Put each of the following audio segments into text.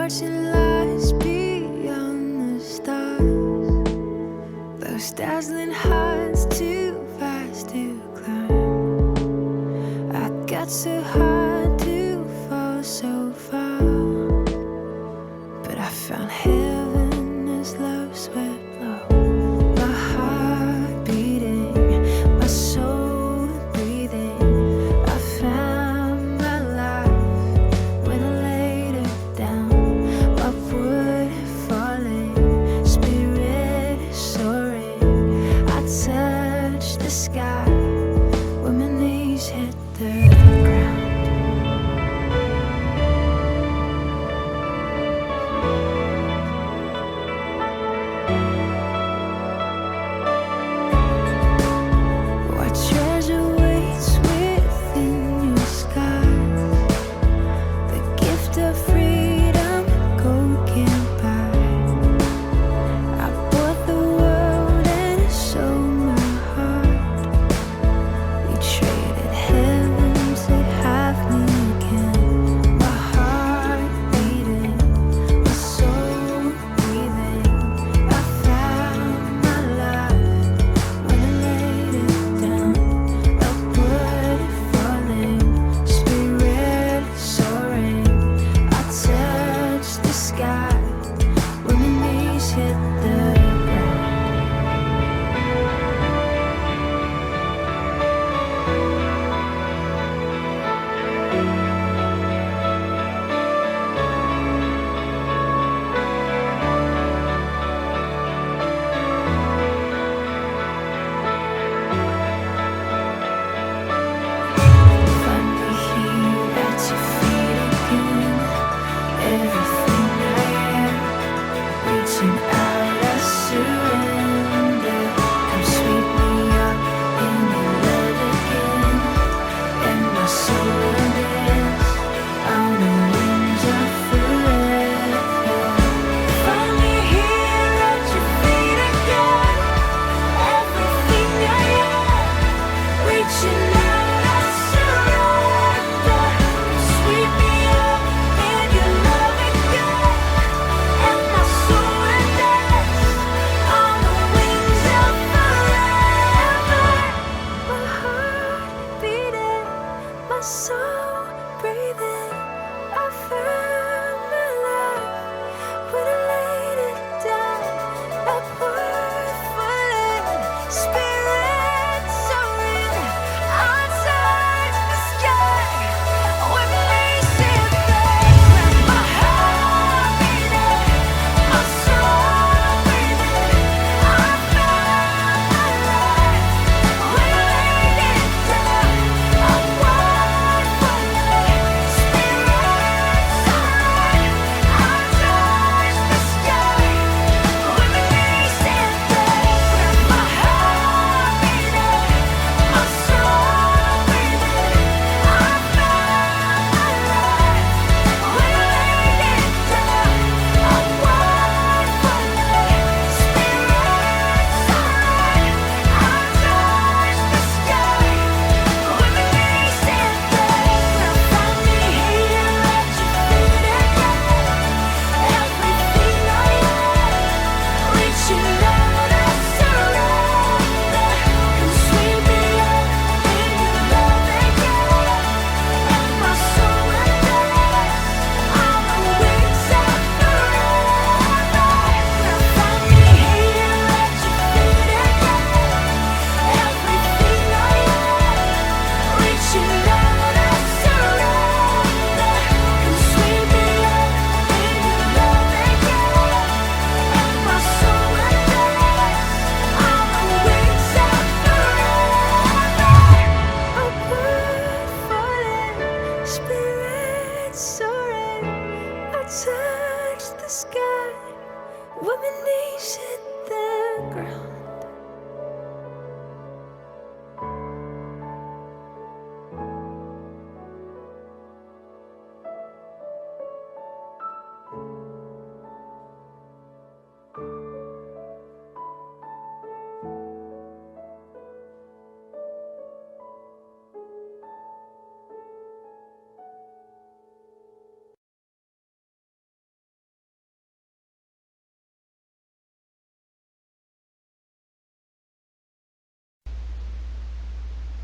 watching lies beyond the stars. Those dazzling heights too fast to climb. I got so hard to fall so far, but I found heaven as love swept low. My heart beating, my soul breathing. I found my life when I laid it down. My wood falling, spirit soaring. I touched the sky when my knees hit the ground. What treasure waits within your skies? The gift of freedom gold can't buy. I bought the world and sold my heart. We traded heaven to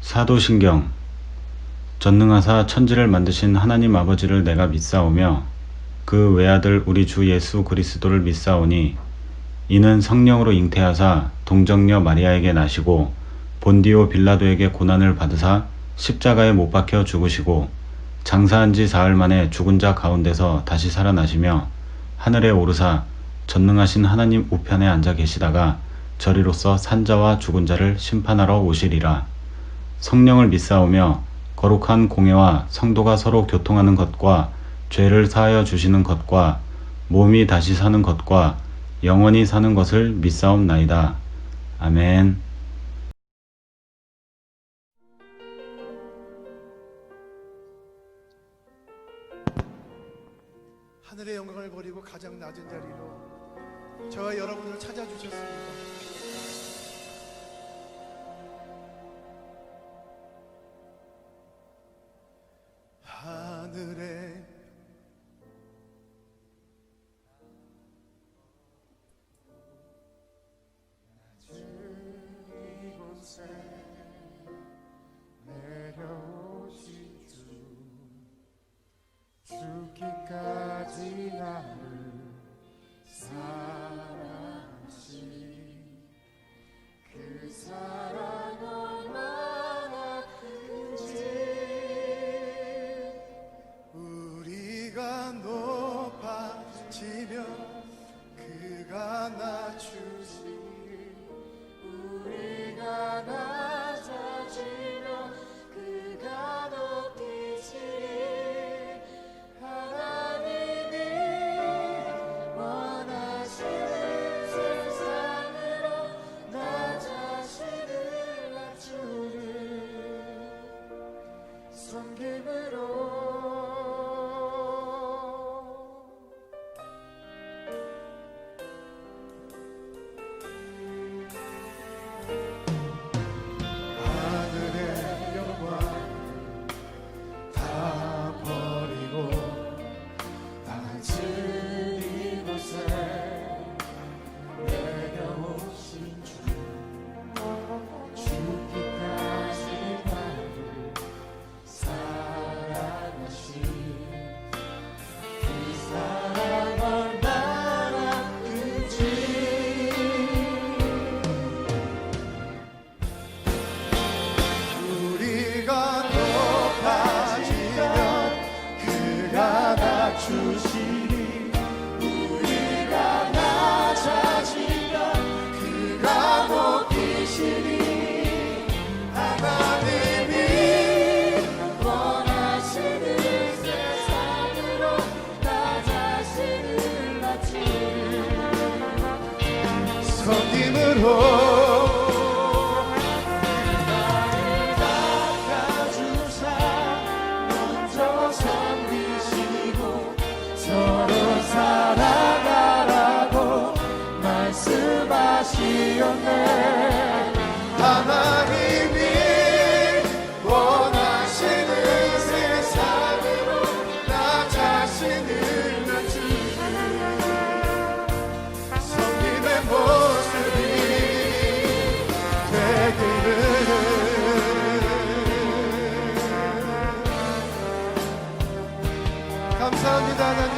사도신경. 전능하사 천지를 만드신 하나님 아버지를 내가 믿사오며 그 외아들 우리 주 예수 그리스도를 믿사오니 이는 성령으로 잉태하사 동정녀 마리아에게 나시고 본디오 빌라도에게 고난을 받으사 십자가에 못 박혀 죽으시고 장사한 지 사흘 만에 죽은 자 가운데서 다시 살아나시며 하늘에 오르사 전능하신 하나님 우편에 앉아 계시다가 저리로서 산자와 죽은 자를 심판하러 오시리라. 성령을 믿사오며 거룩한 공회와 성도가 서로 교통하는 것과 죄를 사하여 주시는 것과 몸이 다시 사는 것과 영원히 사는 것을 믿사옵나이다. 아멘. 하늘의 영광을 버리고 가장 낮은 자리로 저와 여러분을 찾아주셨습니다. 하늘에 이곳에 내려오신 주 죽기까지 나를 사랑하신 그 사랑 얼마나 큰지 우리가 높아지며 그가 낮추시니 우리가 낮아지며 그가 높이시니 하나님이 원하시는 세상으로 나 자신을 낮추는 섬김으로 하늘의 영광 다 버리고 낮은 이곳에 내려오신 주 죽기까지 나를 사랑하신 그 사랑 얼마나 큰지 우리가 높아지면 그가 낮추시니 우리가 낮아지면 그가 높이시니 하나님이 원하시는 세상으로 나 자신을 낮추는 섬김으로 서로 살아가라고 말씀하시었네. 하나님이 원하시는 세상으로 나 자신을 낮추는 섬김의 모습이 되기를 감사합니다. 하나님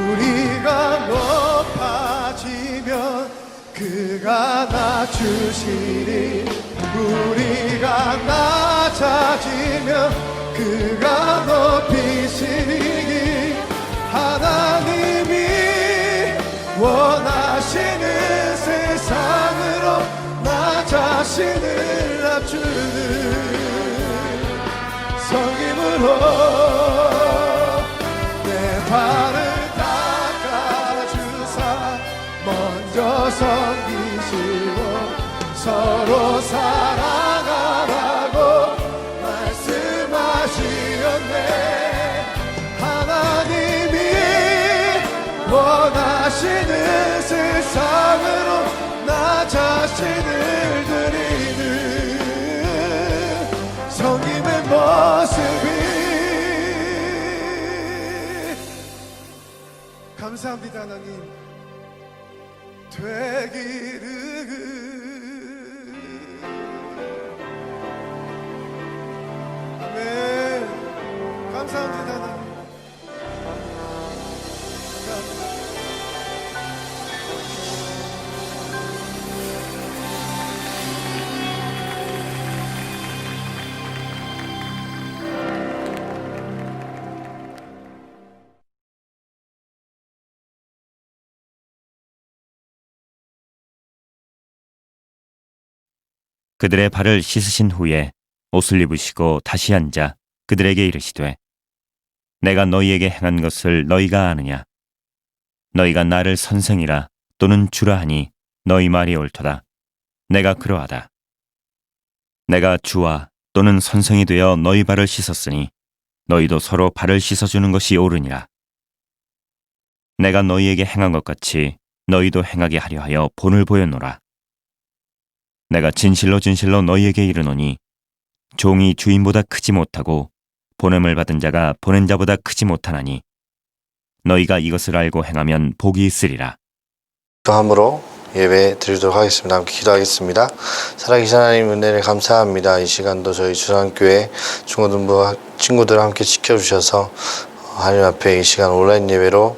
우리가 높아지면 그가 낮추시니 우리가 낮아지면 그가 높이시니 하나님이 원하시는 세상으로 나 자신을 낮추는 성임으로 내 발을 닦아주사 먼저 섬기시고 서로 사랑하라고 말씀하시었네. 하나님이 다시는 세상으로 나 자신을 드리는 성김의 모습이 감사합니다. 하나님 되기를 아멘. 감사합니다. 하나님 그들의 발을 씻으신 후에 옷을 입으시고 다시 앉아 그들에게 이르시되 내가 너희에게 행한 것을 너희가 아느냐? 너희가 나를 선생이라 또는 주라 하니 너희 말이 옳도다. 내가 그러하다. 내가 주와 또는 선생이 되어 너희 발을 씻었으니 너희도 서로 발을 씻어주는 것이 옳으니라. 내가 너희에게 행한 것 같이 너희도 행하게 하려 하여 본을 보였노라. 내가 진실로 진실로 너희에게 이르노니 종이 주인보다 크지 못하고 보냄을 받은 자가 보낸 자보다 크지 못하나니 너희가 이것을 알고 행하면 복이 있으리라. 기도함으로 예배 드리도록 하겠습니다. 함께 기도하겠습니다. 살아계신 하나님 은혜를 감사합니다. 이 시간도 저희 주상교회 중고등부 친구들 함께 지켜주셔서 하나님 앞에 이 시간 온라인 예배로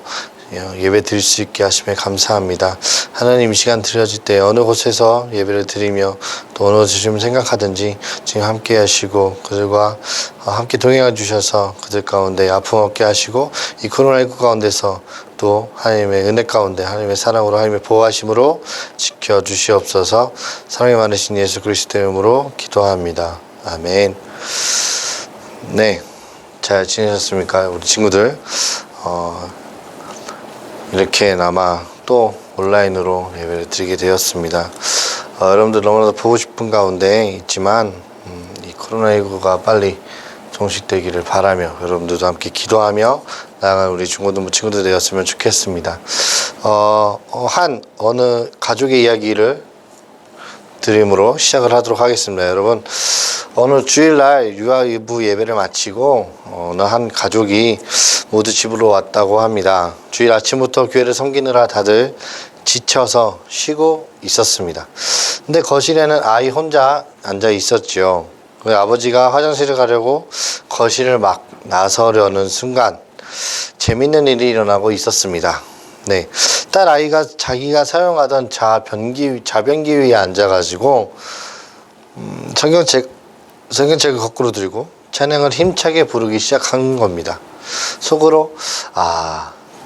예배 드릴 수 있게 하심에 감사합니다. 하나님 이 시간 드려질 때 어느 곳에서 예배를 드리며 또 어느 곳을 생각하든지 지금 함께 하시고 그들과 함께 동행해 주셔서 그들 가운데 아픔 없게 하시고 이 코로나19 가운데서 또 하나님의 은혜 가운데 하나님의 사랑으로 하나님의 보호하심으로 지켜주시옵소서. 사랑이 많으신 예수 그리스도의 이름으로 기도합니다. 아멘. 네, 잘 지내셨습니까 우리 친구들? 이렇게나마 또 온라인으로 예배를 드리게 되었습니다. 여러분들 너무나도 보고 싶은 가운데 있지만 이 코로나19가 빨리 종식되기를 바라며 여러분들도 함께 기도하며 나아가는 우리 중고등부 친구들 되었으면 좋겠습니다. 어느 가족의 이야기를 드림으로 시작을 하도록 하겠습니다. 여러분, 어느 주일날 유아부 예배를 마치고 어느 한 가족이 모두 집으로 왔다고 합니다. 주일 아침부터 교회를 섬기느라 다들 지쳐서 쉬고 있었습니다. 근데 거실에는 아이 혼자 앉아 있었죠. 아버지가 화장실을 가려고 거실을 막 나서려는 순간 재밌는 일이 일어나고 있었습니다. 네, 딸 아이가 자기가 사용하던 자변기 위에 앉아가지고 성경책을 거꾸로 들고 찬양을 힘차게 부르기 시작한 겁니다. 속으로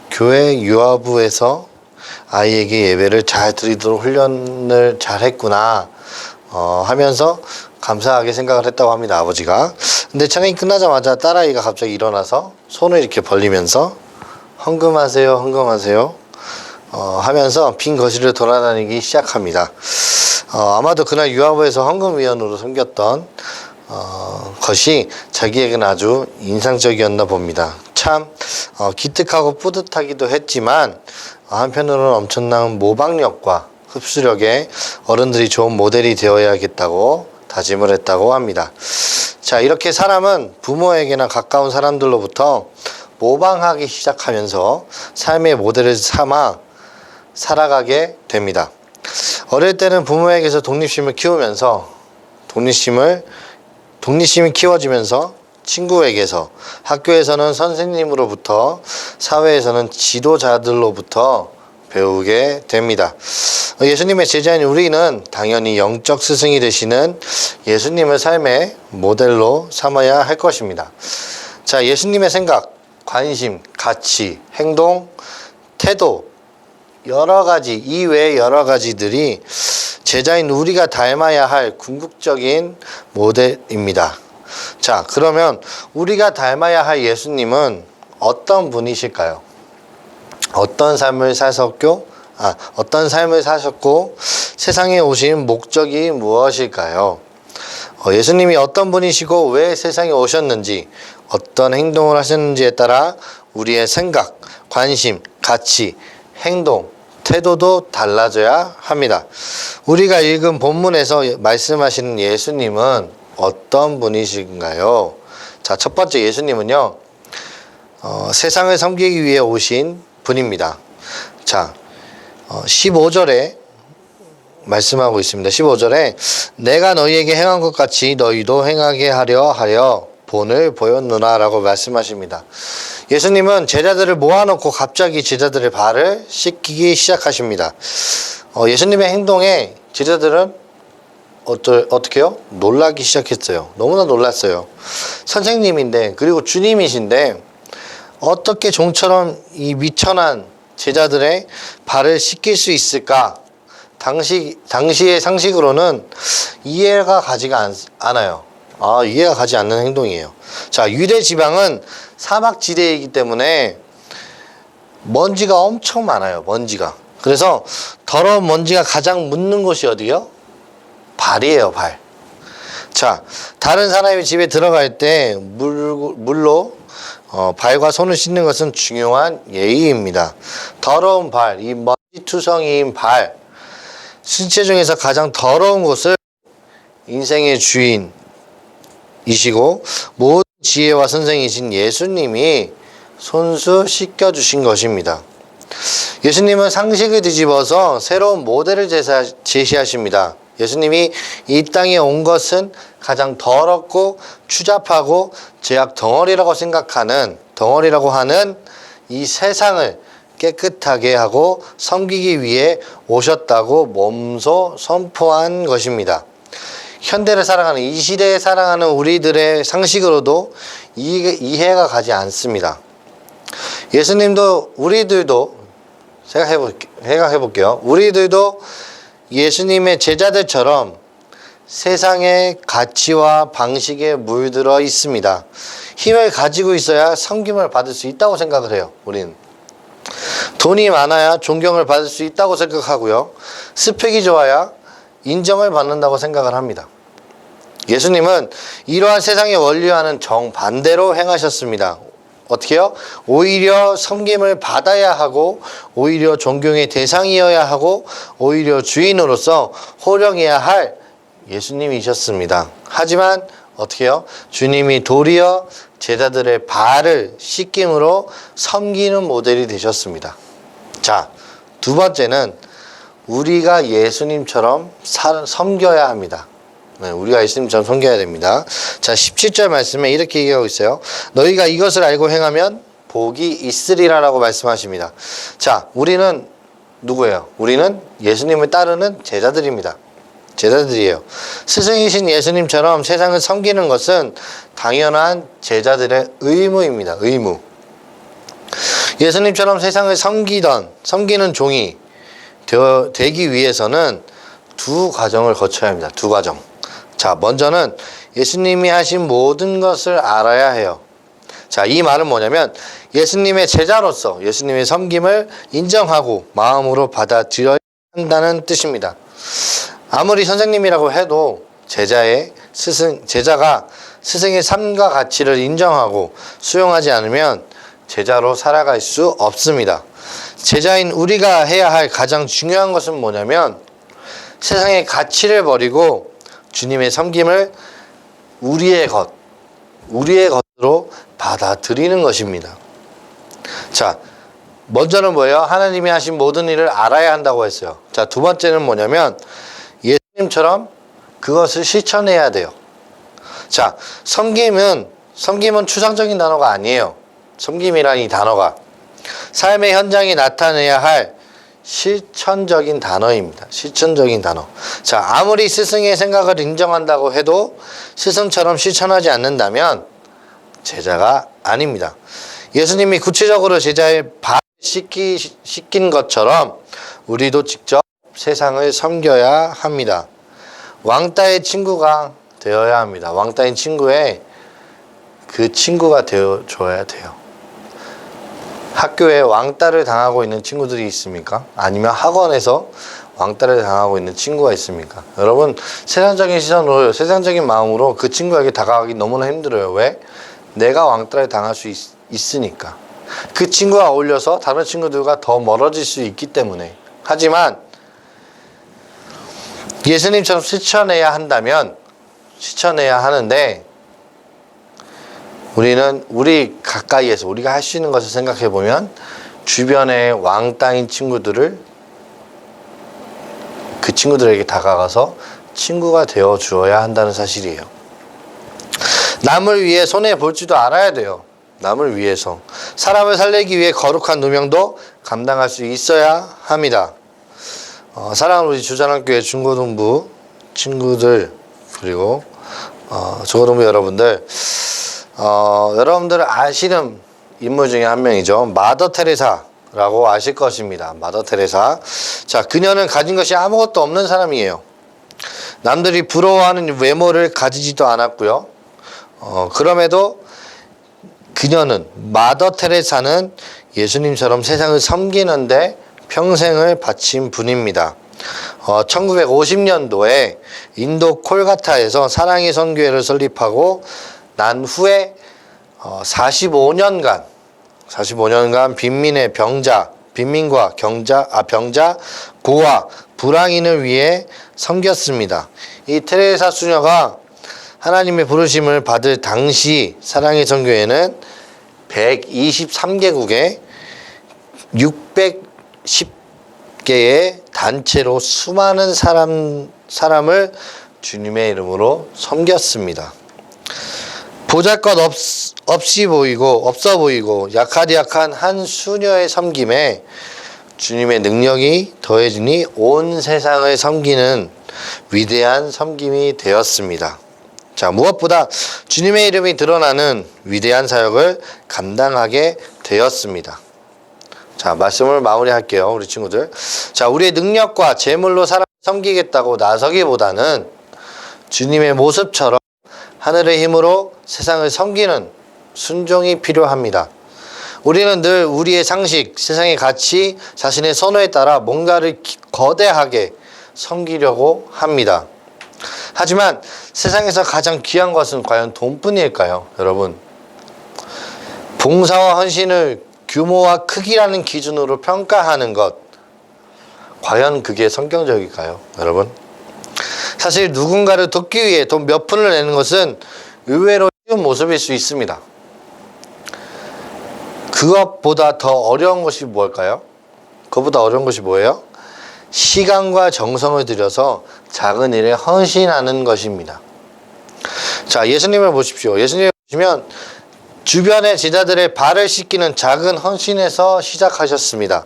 교회 유아부에서 아이에게 예배를 잘 드리도록 훈련을 잘 했구나 하면서 감사하게 생각을 했다고 합니다. 아버지가. 근데 찬양이 끝나자마자 딸아이가 갑자기 일어나서 손을 이렇게 벌리면서 헌금하세요, 헌금하세요 하면서 빈 거실을 돌아다니기 시작합니다. 아마도 그날 유아부에서 헌금위원으로 섬겼던 것이 자기에게는 아주 인상적이었나 봅니다. 참 기특하고 뿌듯하기도 했지만 한편으로는 엄청난 모방력과 흡수력에 어른들이 좋은 모델이 되어야겠다고 다짐을 했다고 합니다. 자, 이렇게 사람은 부모에게나 가까운 사람들로부터 모방하기 시작하면서 삶의 모델을 삼아 살아가게 됩니다. 어릴 때는 부모에게서 독립심을 키워지면서 친구에게서, 학교에서는 선생님으로부터, 사회에서는 지도자들로부터 배우게 됩니다. 예수님의 제자인 우리는 당연히 영적 스승이 되시는 예수님을 삶의 모델로 삼아야 할 것입니다. 자, 예수님의 생각, 관심, 가치, 행동, 태도, 이외의 여러 가지들이 제자인 우리가 닮아야 할 궁극적인 모델입니다. 자, 그러면 우리가 닮아야 할 예수님은 어떤 분이실까요? 어떤 삶을 사셨고 세상에 오신 목적이 무엇일까요? 예수님이 어떤 분이시고 왜 세상에 오셨는지, 어떤 행동을 하셨는지에 따라 우리의 생각, 관심, 가치, 행동, 태도도 달라져야 합니다. 우리가 읽은 본문에서 말씀하시는 예수님은 어떤 분이신가요? 자, 첫 번째 예수님은요, 세상을 섬기기 위해 오신 분입니다. 자, 15절에 말씀하고 있습니다. 15절에 내가 너희에게 행한 것 같이 너희도 행하게 하려 본을 보였노라 라고 말씀하십니다. 예수님은 제자들을 모아놓고 갑자기 제자들의 발을 씻기기 시작하십니다. 예수님의 행동에 제자들은 어떻게요? 놀라기 시작했어요. 너무나 놀랐어요. 선생님인데, 그리고 주님이신데 어떻게 종처럼 이 미천한 제자들의 발을 씻길 수 있을까? 당시의 상식으로는 이해가 가지가 않아요. 이해가 가지 않는 행동이에요. 자, 유대 지방은 사막지대이기 때문에 먼지가 엄청 많아요. 먼지가. 그래서 더러운 먼지가 가장 묻는 곳이 어디요? 발이에요, 발. 자, 다른 사람의 집에 들어갈 때 물로 발과 손을 씻는 것은 중요한 예의입니다. 더러운 발, 이 먼지투성이인 발, 신체 중에서 가장 더러운 곳을 인생의 주인이시고 모든 지혜와 선생이신 예수님이 손수 씻겨주신 것입니다. 예수님은 상식을 뒤집어서 새로운 모델을 제시하십니다. 예수님이 이 땅에 온 것은 가장 더럽고 추잡하고 죄악 덩어리라고 하는 이 세상을 깨끗하게 하고 섬기기 위해 오셨다고 몸소 선포한 것입니다. 현대를 살아가는, 이 시대에 살아가는 우리들의 상식으로도 이해가 가지 않습니다. 우리들도 생각해 볼게요. 우리들도 예수님의 제자들처럼 세상의 가치와 방식에 물들어 있습니다. 힘을 가지고 있어야 섬김을 받을 수 있다고 생각을 해요. 우리는 돈이 많아야 존경을 받을 수 있다고 생각하고요. 스펙이 좋아야 인정을 받는다고 생각을 합니다. 예수님은 이러한 세상의 원리와는 정반대로 행하셨습니다. 어떻게요? 오히려 섬김을 받아야 하고, 오히려 존경의 대상이어야 하고, 오히려 주인으로서 호령해야 할 예수님이셨습니다. 하지만 어떻게요? 주님이 도리어 제자들의 발을 씻김으로 섬기는 모델이 되셨습니다. 자, 두 번째는 우리가 예수님처럼 섬겨야 합니다. 우리가 예수님처럼 섬겨야 됩니다. 자, 17절 말씀에 이렇게 얘기하고 있어요. 너희가 이것을 알고 행하면 복이 있으리라라고 말씀하십니다. 자, 우리는 누구예요? 우리는 예수님을 따르는 제자들이에요. 스승이신 예수님처럼 세상을 섬기는 것은 당연한 제자들의 의무입니다. 의무. 예수님처럼 세상을 섬기는 종이 되기 위해서는 두 과정을 거쳐야 합니다. 두 과정. 자, 먼저는 예수님이 하신 모든 것을 알아야 해요. 자, 이 말은 뭐냐면 예수님의 제자로서 예수님의 섬김을 인정하고 마음으로 받아들여야 한다는 뜻입니다. 아무리 선생님이라고 해도 제자가 스승의 삶과 가치를 인정하고 수용하지 않으면 제자로 살아갈 수 없습니다. 제자인 우리가 해야 할 가장 중요한 것은 뭐냐면 세상의 가치를 버리고 주님의 섬김을 우리의 것으로 받아들이는 것입니다. 자, 먼저는 뭐예요? 하나님이 하신 모든 일을 알아야 한다고 했어요. 자, 두 번째는 뭐냐면 예수님처럼 그것을 실천해야 돼요. 자, 섬김은 추상적인 단어가 아니에요. 섬김이라는 이 단어가 삶의 현장에 나타내야 할 실천적인 단어입니다. 실천적인 단어. 자, 아무리 스승의 생각을 인정한다고 해도 스승처럼 실천하지 않는다면 제자가 아닙니다. 예수님이 구체적으로 제자의 발을 씻긴 것처럼 우리도 직접 세상을 섬겨야 합니다. 왕따의 친구가 되어야 합니다. 왕따인 친구의 그 친구가 되어줘야 돼요. 학교에 왕따를 당하고 있는 친구들이 있습니까? 아니면 학원에서 왕따를 당하고 있는 친구가 있습니까? 여러분, 세상적인 시선으로, 세상적인 마음으로 그 친구에게 다가가기 너무나 힘들어요. 왜? 내가 왕따를 당할 수 있으니까. 그 친구와 어울려서 다른 친구들과 더 멀어질 수 있기 때문에. 하지만 예수님처럼 실천해야 한다면 실천해야 하는데, 우리는 우리 가까이에서 우리가 할 수 있는 것을 생각해 보면 주변의 왕따인 친구들을, 그 친구들에게 다가가서 친구가 되어 주어야 한다는 사실이에요. 남을 위해 손해 볼 줄도 알아야 돼요. 남을 위해서. 사람을 살리기 위해 거룩한 누명도 감당할 수 있어야 합니다. 사랑하는 우리 주전학교의 중고등부 친구들, 그리고 중고등부 여러분들, 여러분들 아시는 인물 중에 한 명이죠. 마더 테레사라고 아실 것입니다. 마더 테레사. 자, 그녀는 가진 것이 아무것도 없는 사람이에요. 남들이 부러워하는 외모를 가지지도 않았고요. 그럼에도 그녀는, 마더 테레사는 예수님처럼 세상을 섬기는데 평생을 바친 분입니다. 1950년도에 인도 콜카타에서 사랑의 선교회를 설립하고 난 후에 45년간 빈민의 빈민과 병자, 고아, 불황인을 위해 섬겼습니다. 이 테레사 수녀가 하나님의 부르심을 받을 당시 사랑의 선교회는 123개국에 610개의 단체로 수많은 사람을 주님의 이름으로 섬겼습니다. 보잘것 없어 보이고 약한 한 수녀의 섬김에 주님의 능력이 더해지니 온 세상을 섬기는 위대한 섬김이 되었습니다. 자, 무엇보다 주님의 이름이 드러나는 위대한 사역을 감당하게 되었습니다. 자, 말씀을 마무리할게요, 우리 친구들. 자, 우리의 능력과 재물로 사람을 섬기겠다고 나서기보다는 주님의 모습처럼 하늘의 힘으로 세상을 섬기는 순종이 필요합니다. 우리는 늘 우리의 상식, 세상의 가치, 자신의 선호에 따라 뭔가를 거대하게 섬기려고 합니다. 하지만 세상에서 가장 귀한 것은 과연 돈뿐일까요, 여러분? 봉사와 헌신을 규모와 크기라는 기준으로 평가하는 것, 과연 그게 성경적일까요, 여러분? 사실 누군가를 돕기 위해 돈 몇 푼을 내는 것은 의외로 쉬운 모습일 수 있습니다. 그것보다 더 어려운 것이 뭘까요? 그것보다 어려운 것이 뭐예요? 시간과 정성을 들여서 작은 일에 헌신하는 것입니다. 자, 예수님을 보십시오. 예수님을 보시면 주변의 제자들의 발을 씻기는 작은 헌신에서 시작하셨습니다.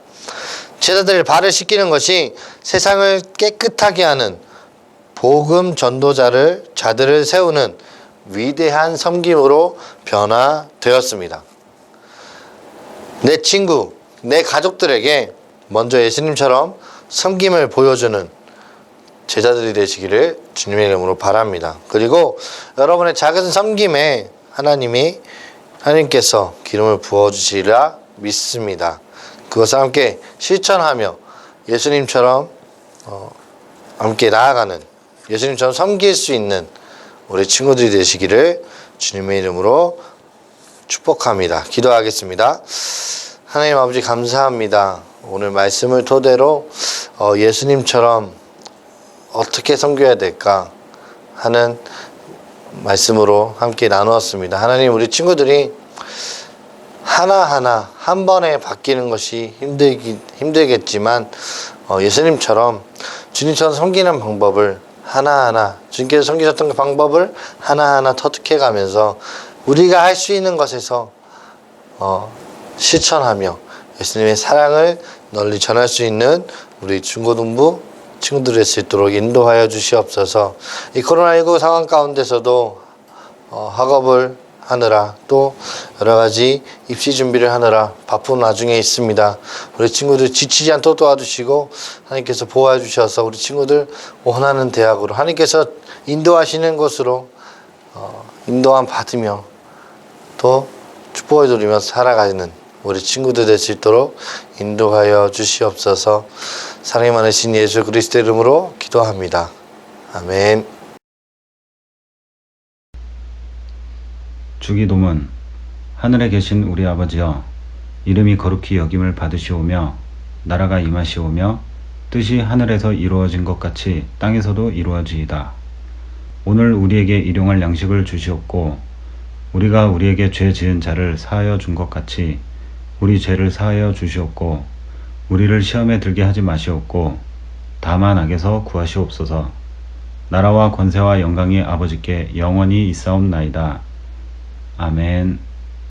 제자들의 발을 씻기는 것이 세상을 깨끗하게 하는 복음 자들을 세우는 위대한 섬김으로 변화되었습니다. 내 친구, 내 가족들에게 먼저 예수님처럼 섬김을 보여주는 제자들이 되시기를 주님의 이름으로 바랍니다. 그리고 여러분의 작은 섬김에 하나님께서 기름을 부어주시리라 믿습니다. 그것을 함께 실천하며 예수님처럼 함께 나아가는, 예수님처럼 섬길 수 있는 우리 친구들이 되시기를 주님의 이름으로 축복합니다. 기도하겠습니다. 하나님 아버지, 감사합니다. 오늘 말씀을 토대로 예수님처럼 어떻게 섬겨야 될까 하는 말씀으로 함께 나누었습니다. 하나님, 우리 친구들이 하나하나 한 번에 바뀌는 것이 힘들겠지만 예수님처럼 주님처럼 섬기는 방법을 하나하나, 주님께서 섬기셨던 그 방법을 하나하나 터득해 가면서 우리가 할 수 있는 것에서 실천하며 예수님의 사랑을 널리 전할 수 있는 우리 중고등부 친구들이 될 수 있도록 인도하여 주시옵소서. 이 코로나19 상황 가운데서도 학업을 하느라, 또 여러 가지 입시 준비를 하느라 바쁜 와중에 있습니다. 우리 친구들 지치지 않도록 도와주시고 하나님께서 보호해 주셔서 우리 친구들 원하는 대학으로, 하나님께서 인도하시는 곳으로 인도함 받으며 또 축복을 누리며 살아가는 우리 친구들 될 수 있도록 인도하여 주시옵소서. 사랑이 많으신 예수 그리스도 이름으로 기도합니다. 아멘. 주기도문. 하늘에 계신 우리 아버지여, 이름이 거룩히 여김을 받으시오며 나라가 임하시오며 뜻이 하늘에서 이루어진 것 같이 땅에서도 이루어지이다. 오늘 우리에게 일용할 양식을 주시옵고 우리가 우리에게 죄 지은 자를 사하여 준 것 같이 우리 죄를 사하여 주시옵고 우리를 시험에 들게 하지 마시옵고 다만 악에서 구하시옵소서. 나라와 권세와 영광이 아버지께 영원히 있사옵나이다. 아멘.